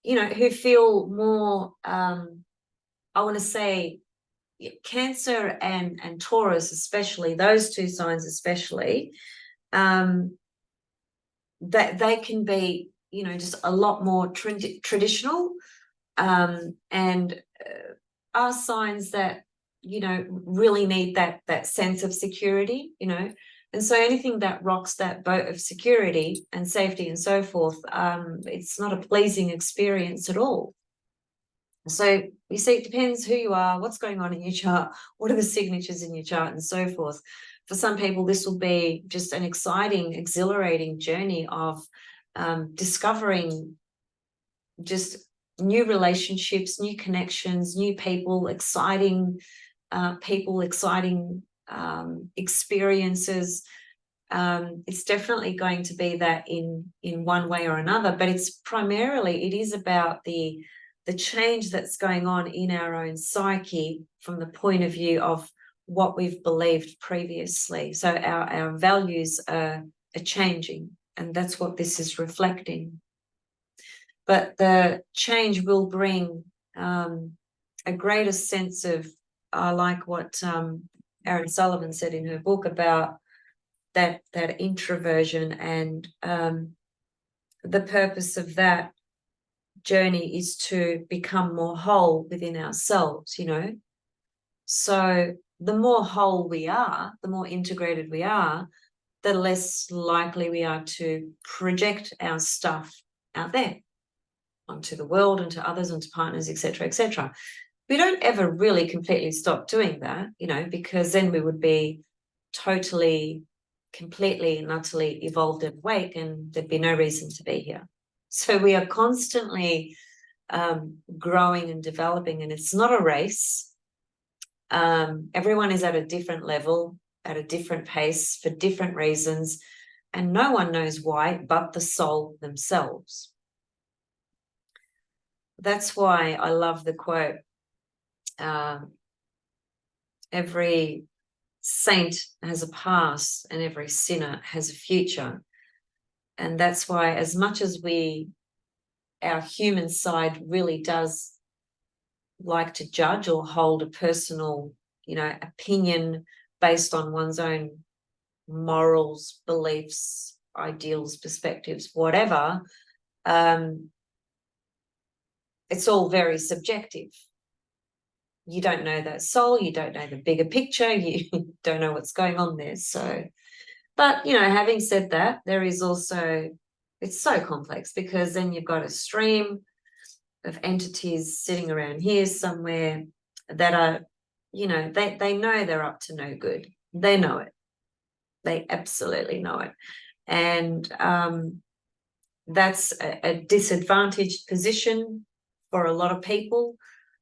you know, who feel more, I want to say Cancer and Taurus, especially, those two signs especially, that they can be, you know, just a lot more traditional, and are signs that, you know, really need that sense of security, you know. And so anything that rocks that boat of security and safety and so forth, it's not a pleasing experience at all. So you see, it depends who you are, what's going on in your chart, what are the signatures in your chart, and so forth. For some people, this will be just an exciting, exhilarating journey of discovering just new relationships, new connections, new people, exciting experiences. It's definitely going to be that in one way or another, but it's primarily, it is about the change that's going on in our own psyche from the point of view of what we've believed previously. So our values are changing, and that's what this is reflecting. But the change will bring a greater sense of, I like what Erin Sullivan said in her book about that introversion, and the purpose of that journey is to become more whole within ourselves, you know. So the more whole we are, the more integrated we are, the less likely we are to project our stuff out there onto the world and to others and to partners, etc., etc. We don't ever really completely stop doing that, you know, because then we would be totally, completely and utterly evolved and awake, and there'd be no reason to be here. So we are constantly growing and developing, and it's not a race. Everyone is at a different level, at a different pace, for different reasons, and no one knows why but the soul themselves. That's why I love the quote, every saint has a past and every sinner has a future. And that's why, as much as our human side really does like to judge or hold a personal, you know, opinion based on one's own morals, beliefs, ideals, perspectives, whatever, it's all very subjective. You don't know that soul, you don't know the bigger picture, you don't know what's going on there. So, but, you know, having said that, there is also, it's so complex, because then you've got a stream of entities sitting around here somewhere that are, you know, they know they're up to no good. They know it. They absolutely know it. And that's a disadvantaged position for a lot of people,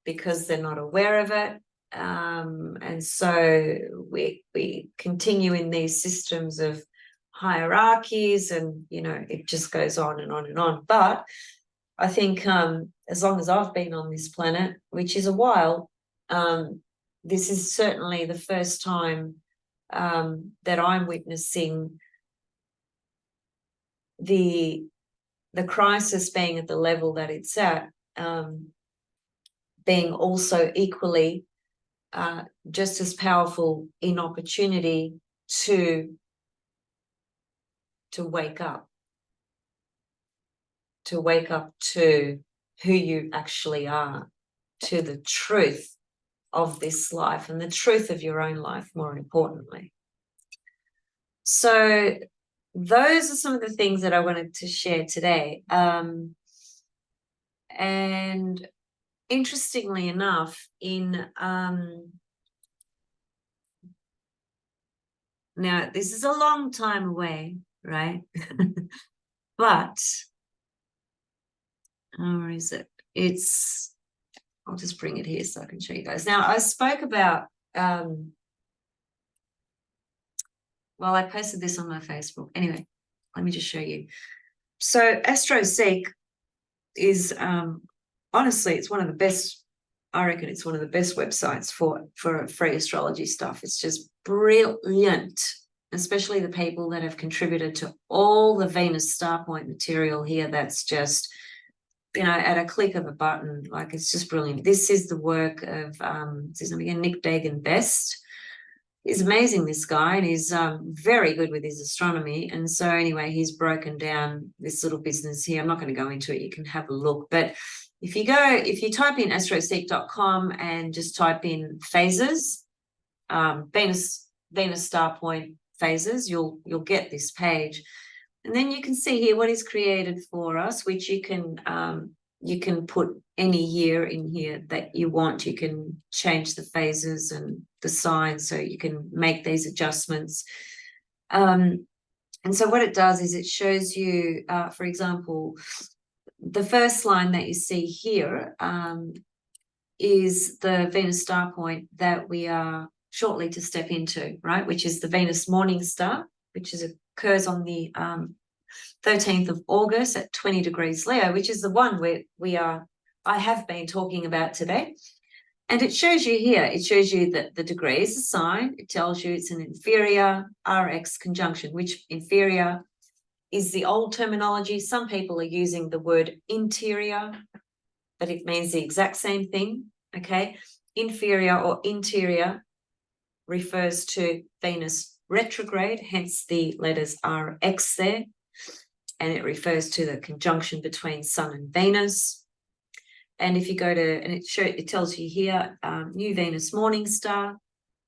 because they're not aware of it. And so we continue in these systems of hierarchies, and, you know, it just goes on and on and on. But I think as long as I've been on this planet, which is a while, this is certainly the first time that I'm witnessing the crisis being at the level that it's at, being also equally just as powerful in opportunity to wake up to who you actually are, to the truth of this life and the truth of your own life, more importantly. So those are some of the things that I wanted to share today. And interestingly enough, in now this is a long time away, right? But where is it? It's, I'll just bring it here so I can show you guys. Now, I spoke about, well, I posted this on my Facebook. Anyway, let me just show you. So AstroSeek is, honestly, it's one of the best, I reckon it's one of the best websites for free astrology stuff. It's just brilliant, especially the people that have contributed to all the Venus star point material here. That's just you know, at a click of a button. Like, it's just brilliant. This is the work of his name again, Nick Dagan Best. He's amazing, this guy, and he's very good with his astronomy. And so anyway, he's broken down this little business here. I'm not going to go into it. You can have a look. But if you type in astroseek.com and just type in phases, Venus star point phases, you'll get this page. And then you can see here what is created for us, which you can put any year in here that you want. You can change the phases and the signs, so you can make these adjustments. And so what it does is it shows you, for example, the first line that you see here is the Venus star point that we are shortly to step into, right, which is the Venus morning star, which occurs on the 13th of August at 20 degrees Leo, which is the one where I have been talking about today. And it shows you here, it shows you that the degree is a sign. It tells you it's an inferior RX conjunction, which inferior is the old terminology. Some people are using the word interior, but it means the exact same thing, okay? Inferior or interior refers to Venus retrograde, hence the letters RX there. And it refers to the conjunction between Sun and Venus. And if you go to, and it tells you here, new Venus morning star,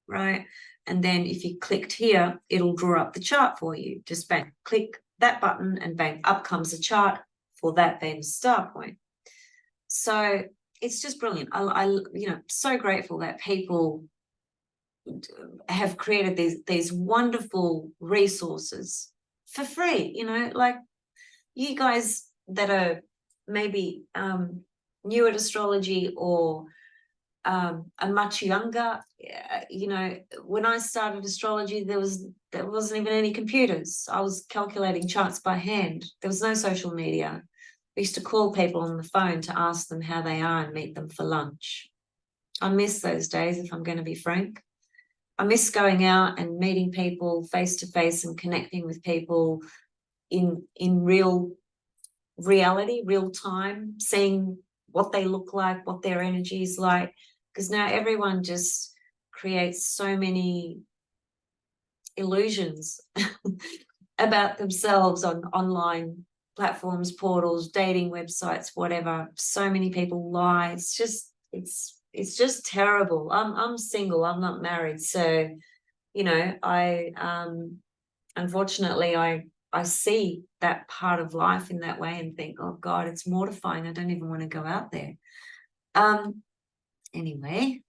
right? And then if you clicked here, it'll draw up the chart for you. Just bang, click that button and bang, up comes a chart for that Venus star point. So it's just brilliant. I so grateful that people have created these wonderful resources for free, you know, like you guys that are maybe new at astrology or are much younger. You know, when I started astrology, there wasn't even any computers. I was calculating charts by hand. There was no social media. I used to call people on the phone to ask them how they are and meet them for lunch. I miss those days, if I'm going to be frank. I miss going out and meeting people face to face and connecting with people in real reality, real time, seeing what they look like, what their energy is like. Because now everyone just creates so many illusions about themselves on online platforms, portals, dating websites, whatever. So many people lie. It's just terrible. I'm single. I'm not married, so you know, unfortunately I see that part of life in that way and think, oh God, it's mortifying. I don't even want to go out there. Anyway,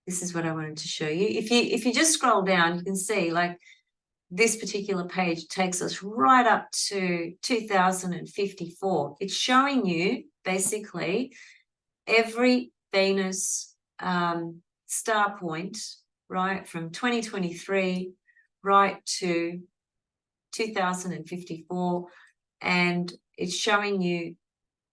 this is what I wanted to show you. If you just scroll down, you can see like this particular page takes us right up to 2054. It's showing you basically every Venus star point, right, from 2023 right to 2054, and it's showing you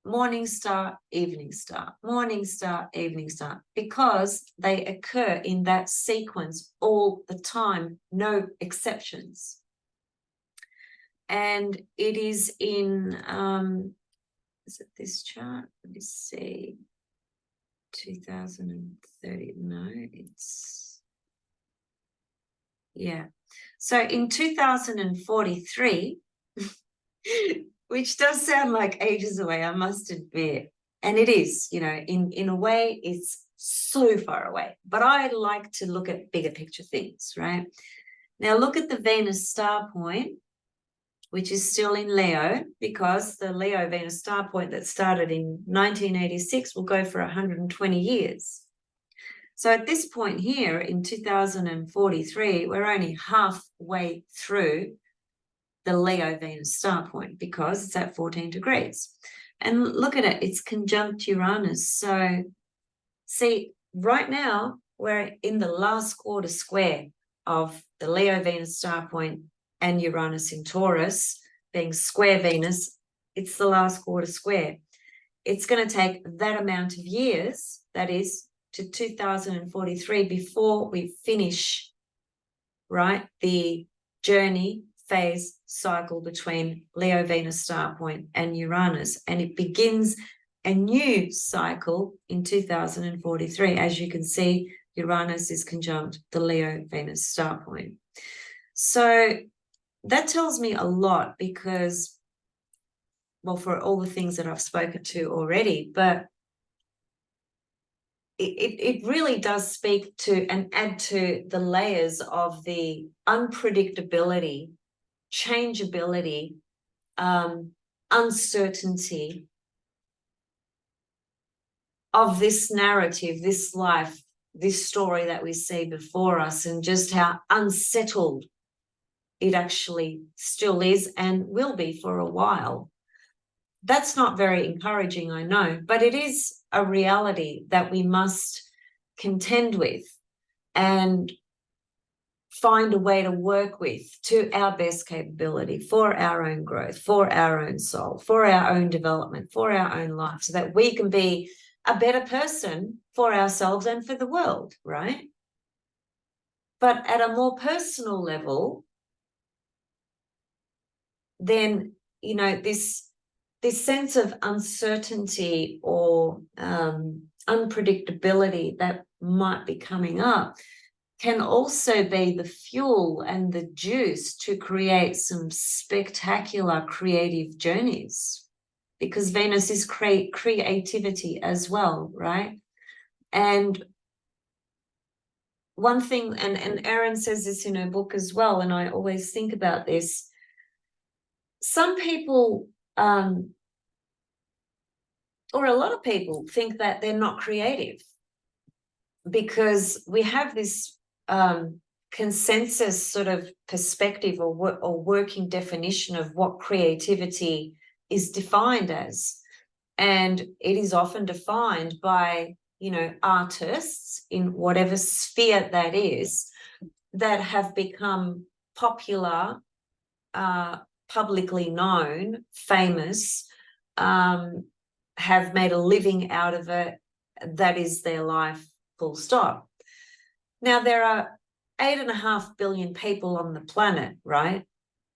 morning star, evening star, morning star, evening star, because they occur in that sequence all the time, no exceptions. And it is in, is it this chart? Let me see. 2030, no, it's, yeah. So in 2043, which does sound like ages away, I must admit, and it is, you know, in a way, it's so far away. But I like to look at bigger picture things, right? Now look at the Venus star point, which is still in Leo, because the Leo Venus star point that started in 1986 will go for 120 years. So at this point here in 2043, we're only halfway through the Leo Venus star point because it's at 14 degrees. And look at it, it's conjunct Uranus. So see, right now, we're in the last quarter square of the Leo Venus star point and Uranus in Taurus, being square Venus. It's the last quarter square. It's going to take that amount of years, that is to 2043, before we finish, right, the journey phase cycle between Leo Venus star point and Uranus. And it begins a new cycle in 2043. As you can see, Uranus is conjunct the Leo Venus star point. So that tells me a lot because, well, for all the things that I've spoken to already, but it really does speak to and add to the layers of the unpredictability, changeability, uncertainty of this narrative, this life, this story that we see before us, and just how unsettled it actually still is and will be for a while. That's not very encouraging, I know, but it is a reality that we must contend with and find a way to work with to our best capability for our own growth, for our own soul, for our own development, for our own life, so that we can be a better person for ourselves and for the world, right? But at a more personal level, then, you know, this sense of uncertainty or unpredictability that might be coming up can also be the fuel and the juice to create some spectacular creative journeys, because Venus is creativity as well, right? And one thing, and Erin says this in her book as well, and I always think about this, some people, or a lot of people, think that they're not creative because we have this consensus sort of perspective or working definition of what creativity is defined as. And it is often defined by, you know, artists in whatever sphere that is, that have become popular, publicly known, famous, have made a living out of it. That is their life, full stop. Now, there are 8.5 billion people on the planet, right?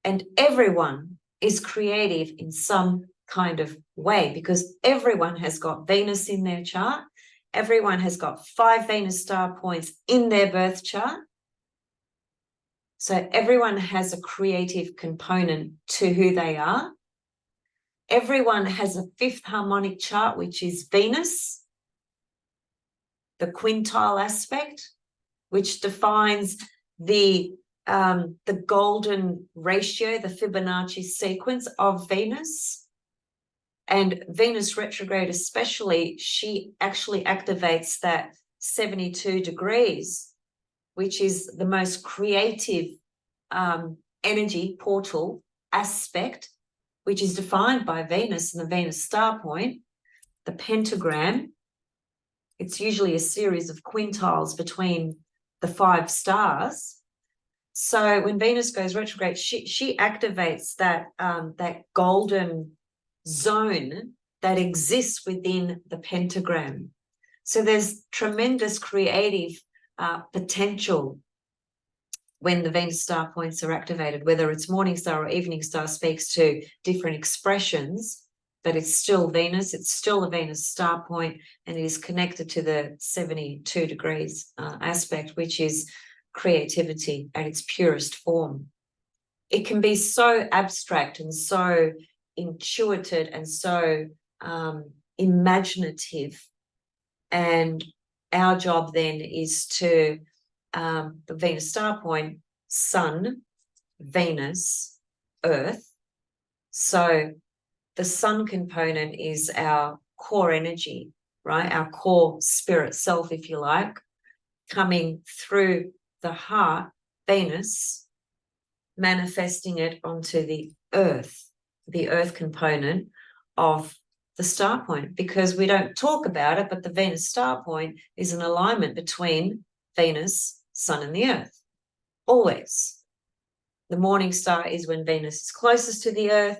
And everyone is creative in some kind of way, because everyone has got Venus in their chart. Everyone has got 5 Venus star points in their birth chart. So everyone has a creative component to who they are. Everyone has a 5th harmonic chart, which is Venus, the quintile aspect, which defines the golden ratio, the Fibonacci sequence of Venus. And Venus retrograde especially, she actually activates that 72 degrees, which is the most creative energy portal aspect, which is defined by Venus and the Venus star point, the pentagram. It's usually a series of quintiles between the 5 stars. So when Venus goes retrograde, she activates that golden zone that exists within the pentagram. So there's tremendous creative potential when the Venus star points are activated, whether it's morning star or evening star speaks to different expressions, but it's still Venus, it's still a Venus star point, and it is connected to the 72 degrees aspect, which is creativity at its purest form. It can be so abstract and so intuitive and so imaginative. And our job then is to, the Venus star point, Sun, Venus, Earth. So the Sun component is our core energy, right? Our core spirit self, if you like, coming through the heart, Venus, manifesting it onto the Earth component of the star point, because we don't talk about it, but the Venus star point is an alignment between Venus, Sun, and the Earth. Always. The morning star is when Venus is closest to the Earth.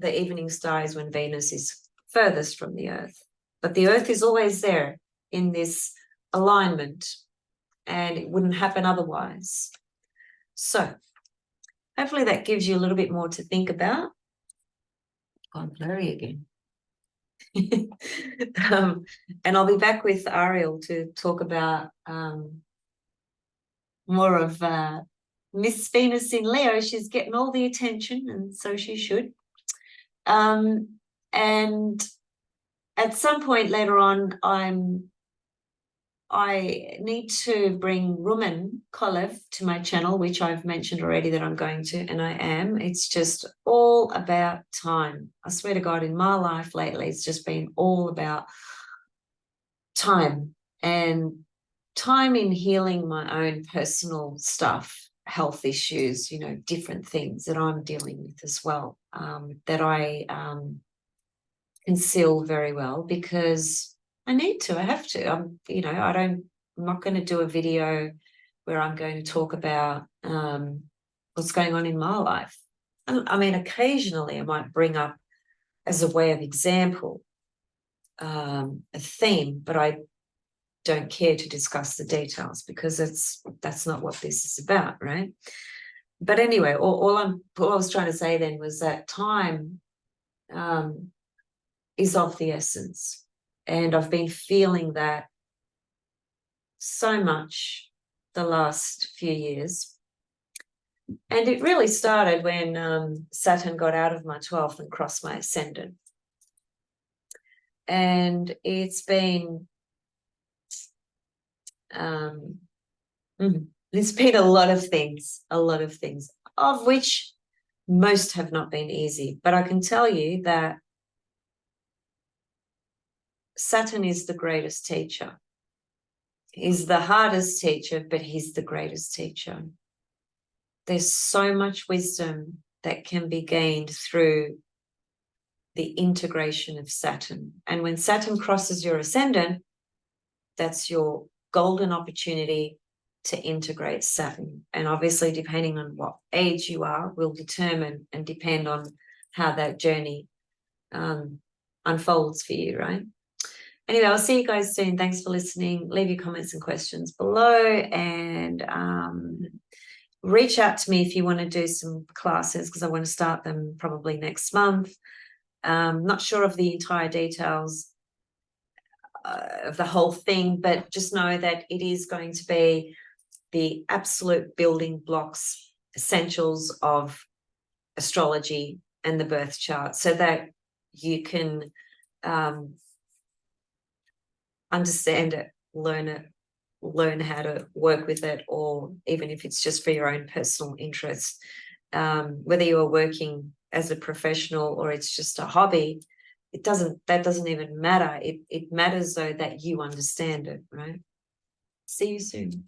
The evening star is when Venus is furthest from the Earth. But the Earth is always there in this alignment, and it wouldn't happen otherwise. So hopefully that gives you a little bit more to think about. Gone blurry again. And I'll be back with Ariel to talk about more of Miss Venus in Leo. She's getting all the attention, and so she should. And at some point later on, I need to bring Rumen Kolev to my channel, which I've mentioned already that I'm going to, and I am. It's just all about time. I swear to God, in my life lately, it's just been all about time, and time in healing my own personal stuff, health issues, you know, different things that I'm dealing with as well, that I conceal very well because I need to, I have to. You know, I'm not going to do a video where I'm going to talk about what's going on in my life. I mean, occasionally I might bring up as a way of example a theme, but I don't care to discuss the details because that's not what this is about, right? But anyway, all I was trying to say then was that time is of the essence. And I've been feeling that so much the last few years. And it really started when Saturn got out of my 12th and crossed my ascendant. And it's been there's been a lot of things, of which most have not been easy. But I can tell you that Saturn is the greatest teacher. He's the hardest teacher, but he's the greatest teacher. There's so much wisdom that can be gained through the integration of Saturn. And when Saturn crosses your ascendant, that's your golden opportunity to integrate Saturn. And obviously, depending on what age you are, will determine and depend on how that journey unfolds for you, right? Anyway, I'll see you guys soon. Thanks for listening. Leave your comments and questions below, and reach out to me if you want to do some classes, because I want to start them probably next month. Not sure of the entire details of the whole thing, but just know that it is going to be the absolute building blocks, essentials of astrology and the birth chart, so that you can understand it, learn how to work with it, or even if it's just for your own personal interest, whether you are working as a professional or it's just a hobby, that doesn't even matter. It matters though that you understand it, right? See you soon.